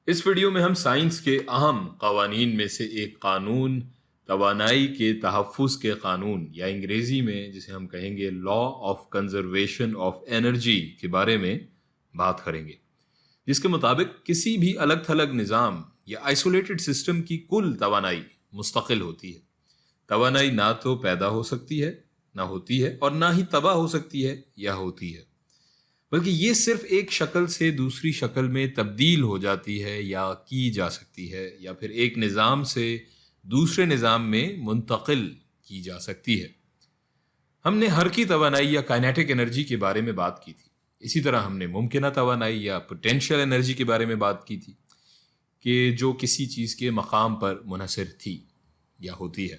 اس video میں ہم science کے اہم قوانین میں سے ایک قانون توانائی کے تحفظ کے قانون یا انگریزی میں جسے ہم کہیں گے law of conservation of energy کے بارے میں بات کریں گے، جس کے مطابق کسی بھی الگ تھلگ نظام یا آئسولیٹڈ سسٹم کی کل توانائی مستقل ہوتی ہے۔ توانائی نہ تو پیدا ہو سکتی ہے، نہ ہوتی ہے، اور نہ ہی تباہ ہو سکتی ہے یا ہوتی ہے، بلکہ یہ صرف ایک شکل سے دوسری شکل میں تبدیل ہو جاتی ہے یا کی جا سکتی ہے، یا پھر ایک نظام سے دوسرے نظام میں منتقل کی جا سکتی ہے۔ ہم نے حرکی توانائی یا کائنیٹک انرجی کے بارے میں بات کی تھی۔ اسی طرح ہم نے ممکنہ توانائی یا پوٹینشیل انرجی کے بارے میں بات کی تھی کہ جو کسی چیز کے مقام پر منحصر تھی یا ہوتی ہے،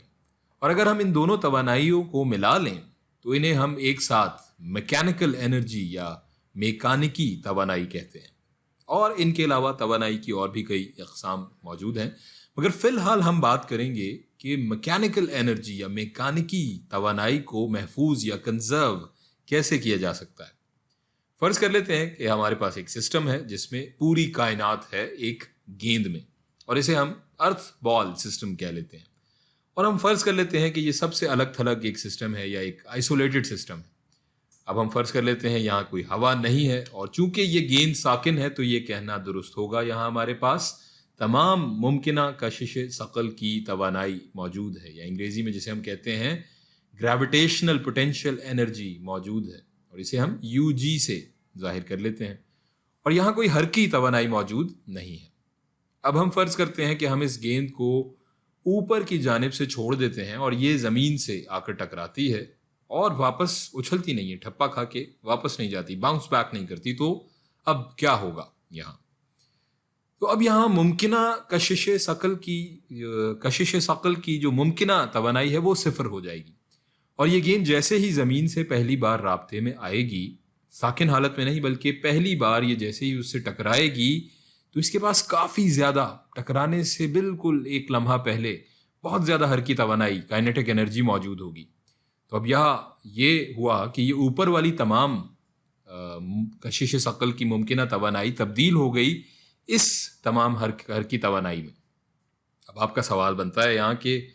اور اگر ہم ان دونوں توانائیوں کو ملا لیں تو انہیں ہم ایک ساتھ میکینیکل انرجی یا میکانیکی توانائی کہتے ہیں، اور ان کے علاوہ توانائی کی اور بھی کئی اقسام موجود ہیں، مگر فی الحال ہم بات کریں گے کہ میکینیکل انرجی یا میکانیکی توانائی کو محفوظ یا کنزرو کیسے کیا جا سکتا ہے۔ فرض کر لیتے ہیں کہ ہمارے پاس ایک سسٹم ہے جس میں پوری کائنات ہے ایک گیند میں، اور اسے ہم ارتھ بال سسٹم کہہ لیتے ہیں، اور ہم فرض کر لیتے ہیں کہ یہ سب سے الگ تھلگ ایک سسٹم ہے یا ایک آئسولیٹڈ سسٹم ہے۔ اب ہم فرض کر لیتے ہیں یہاں کوئی ہوا نہیں ہے، اور چونکہ یہ گیند ساکن ہے تو یہ کہنا درست ہوگا یہاں ہمارے پاس تمام ممکنہ کشش ثقل کی توانائی موجود ہے، یا انگریزی میں جسے ہم کہتے ہیں گریویٹیشنل پوٹینشیل انرجی موجود ہے، اور اسے ہم یو جی سے ظاہر کر لیتے ہیں، اور یہاں کوئی حرکی توانائی موجود نہیں ہے۔ اب ہم فرض کرتے ہیں کہ ہم اس گیند کو اوپر کی جانب سے چھوڑ دیتے ہیں اور یہ زمین سے آ کر ٹکراتی ہے اور واپس اچھلتی نہیں ہے، ٹھپا کھا کے واپس نہیں جاتی، باؤنس بیک نہیں کرتی، تو اب کیا ہوگا یہاں؟ تو اب یہاں ممکنہ کشش ثقل کی جو ممکنہ توانائی ہے وہ صفر ہو جائے گی، اور یہ گیند جیسے ہی زمین سے پہلی بار رابطے میں آئے گی، ساکن حالت میں نہیں بلکہ پہلی بار یہ جیسے ہی اس سے ٹکرائے گی تو اس کے پاس کافی زیادہ، ٹکرانے سے بالکل ایک لمحہ پہلے بہت زیادہ حرکی توانائی کائنیٹک انرجی موجود ہوگی۔ تو اب یہاں یہ ہوا کہ یہ اوپر والی تمام کشش ثقل کی ممکنہ توانائی تبدیل ہو گئی اس تمام حرکی توانائی میں۔ اب آپ کا سوال بنتا ہے یہاں کہ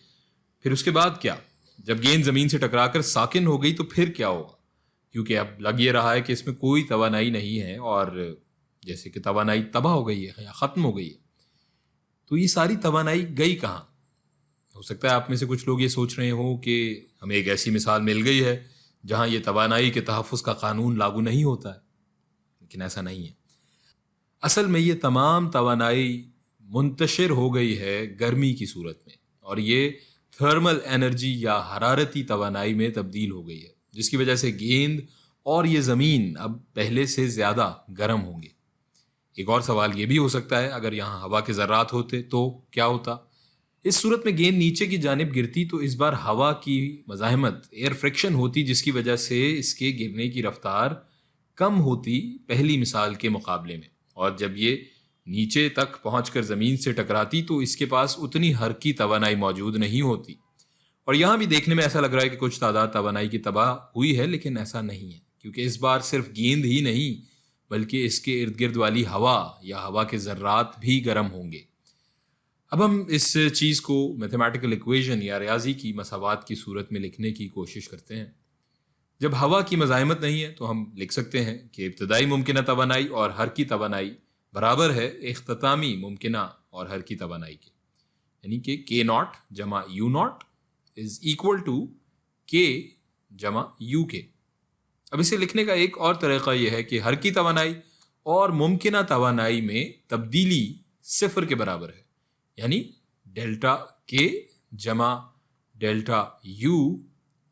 پھر اس کے بعد کیا؟ جب گیند زمین سے ٹکرا کر ساکن ہو گئی تو پھر کیا ہوگا؟ کیونکہ اب لگ یہ رہا ہے کہ اس میں کوئی توانائی نہیں ہے، اور جیسے کہ توانائی تباہ ہو گئی ہے یا ختم ہو گئی ہے، تو یہ ساری توانائی گئی کہاں؟ ہو سکتا ہے آپ میں سے کچھ لوگ یہ سوچ رہے ہوں کہ ہمیں ایک ایسی مثال مل گئی ہے جہاں یہ توانائی کے تحفظ کا قانون لاگو نہیں ہوتا ہے، لیکن ایسا نہیں ہے۔ اصل میں یہ تمام توانائی منتشر ہو گئی ہے گرمی کی صورت میں، اور یہ تھرمل انرجی یا حرارتی توانائی میں تبدیل ہو گئی ہے، جس کی وجہ سے گیند اور یہ زمین اب پہلے سے زیادہ گرم ہوں گے۔ ایک اور سوال یہ بھی ہو سکتا ہے، اگر یہاں ہوا کے ذرات ہوتے تو کیا ہوتا؟ اس صورت میں گیند نیچے کی جانب گرتی تو اس بار ہوا کی مزاحمت، ایئر فرکشن ہوتی، جس کی وجہ سے اس کے گرنے کی رفتار کم ہوتی پہلی مثال کے مقابلے میں، اور جب یہ نیچے تک پہنچ کر زمین سے ٹکراتی تو اس کے پاس اتنی حرکی توانائی موجود نہیں ہوتی۔ اور یہاں بھی دیکھنے میں ایسا لگ رہا ہے کہ کچھ تعداد توانائی کی تباہ ہوئی ہے، لیکن ایسا نہیں ہے، کیونکہ اس بار صرف گیند ہی نہیں بلکہ اس کے ارد گرد والی ہوا یا ہوا کے ذرات بھی گرم ہوں گے۔ اب ہم اس چیز کو میتھمیٹیکل ایکویشن یا ریاضی کی مساوات کی صورت میں لکھنے کی کوشش کرتے ہیں۔ جب ہوا کی مزاحمت نہیں ہے تو ہم لکھ سکتے ہیں کہ ابتدائی ممکنہ توانائی اور حرکی توانائی برابر ہے اختتامی ممکنہ اور حرکی توانائی کے، یعنی کہ K ناٹ جمع U naught is equal to K جمع U کے۔ اب اسے لکھنے کا ایک اور طریقہ یہ ہے کہ حرکی توانائی اور ممکنہ توانائی میں تبدیلی صفر کے برابر ہے، یعنی ڈیلٹا K جمع delta U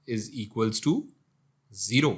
is equals to 0۔